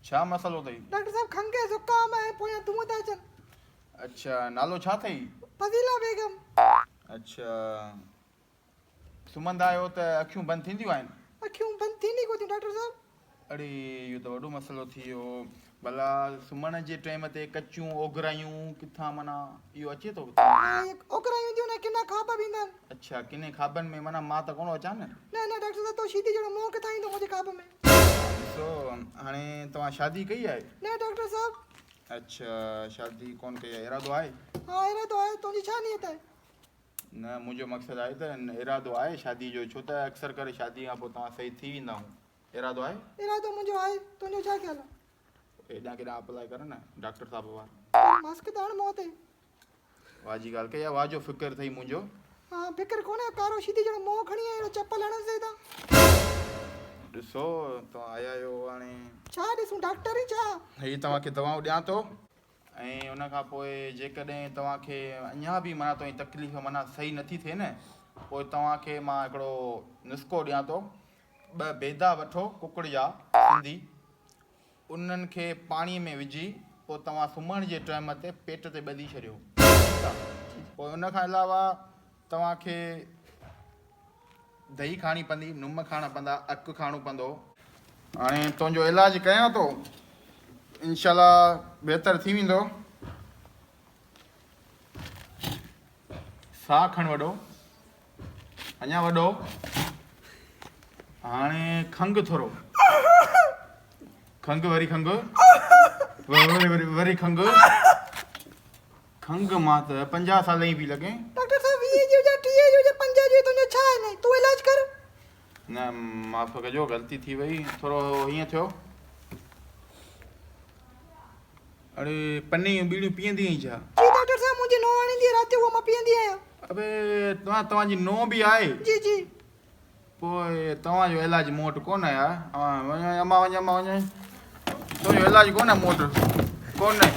छा मसलो अथई? डॉक्टर साहब खंघि ज़ुकाम आहे पोयां धूं था अचनि। अच्छा, नालो छा अथई? फज़ीला बेगम। अच्छा, सुम्हंदा आहियो त अखियूं बंदि थींदियूं आहिनि? अखियूं बंदि थींदी कोन थियूं डॉक्टर साहब। अड़े इहो त वॾो मसइलो थी वियो। भला सुम्हण जे टाइम ते कचियूं ओघरायूं किथां माना इहो अचे थो? ये ओकरायूं थियूं न किना खाॿ बि ईंदा आहिनि। अच्छा, किने खाॿनि में माना मां त कोन अचां न। न डॉक्टर साहब तो सीधी जहिड़ो मोह किथां ईंदो मुंहिंजे खाॿ में। ॾिसो, हाणे तव्हां शादी कई आहे? न डॉक्टर साहब। अच्छा, शादी कोन कई आहे, इरादो आहे? हाँ इरादो आहे। तुंहिंजी छा नियत आहे? न, मुंहिंजो मक़सदु आहे त इरादो आहे शादी जो, छो त अक्सर करे शादी खां पोइ तव्हां सही थी वेंदा हूं। इरादो आहे? इरादो मुंहिंजो आहे। तुंहिंजो छा ख़्यालु आहे? हेॾां केॾां अप्लाई कर न डॉक्टर साहिब वार। मास्क त हण मुंहं ते। वाह जी ॻाल्हि कई आहे, वाह जो फ़िक्र अथई मुंहिंजो। हाँ फिक्र कोन्हे, कारो सीधी जहिड़ो मोह खणी आयो चप्पल हणण से था। ॾिसो, तव्हां आया आहियो हाणे छा ॾिसूं डॉक्टर ई छा? हीअ तव्हांखे दवाऊं ॾियां थो ऐं उन खां पोइ जेकॾहिं तव्हांखे अञा बि माना तव्हांजी तकलीफ़ माना सही नथी थिए न, पोइ तव्हांखे मां हिकिड़ो नुस्ख़ो ॾियां थो। 2 बेदा वठो कुकड़ जा सिंधी, उन्हनि खे पाणीअ में विझी पोइ तव्हां सुम्हण जे टाइम ते पेट ते ॿधी छॾियो। ठीकु आहे? पोइ उन खां अलावा तव्हांखे दही खाणी पवंदी, नुम खाइणा पवंदा, अकु खाइणो पवंदो। हाणे तुंहिंजो इलाजु कयां थो, इंशाल्लाह बहितर थी वेंदो। साह खण वॾो, अञा वॾो। हाणे खंघि थोरो, खंघि वरी खंघि, वरी खंघि। खंघि मां त 50 साल जी बि लॻे। डॉक्टर साहब 20 जी हुजे 30 जी हुजे 50 जी तुंहिंजो छा आहे न तूं इलाज कर। न माफ़ कजो, ग़लती थी वई, थोरो हीअं थियो। अड़े पन्नी बीड़ियूं पीअंदी आहीं छा? जी डॉक्टर साहब मुंहिंजी नोह आणींदी आहे राति जो उहा मां पीअंदी आहियां। अबे तव्हांजी नोह बि आहे? जी जी। पोइ तव्हांजो इलाजु मूं वटि कोन आहे। अम्मा वञ, तुंहिंजो इलाजु कोन्हे मूं वटि, कोन्हे।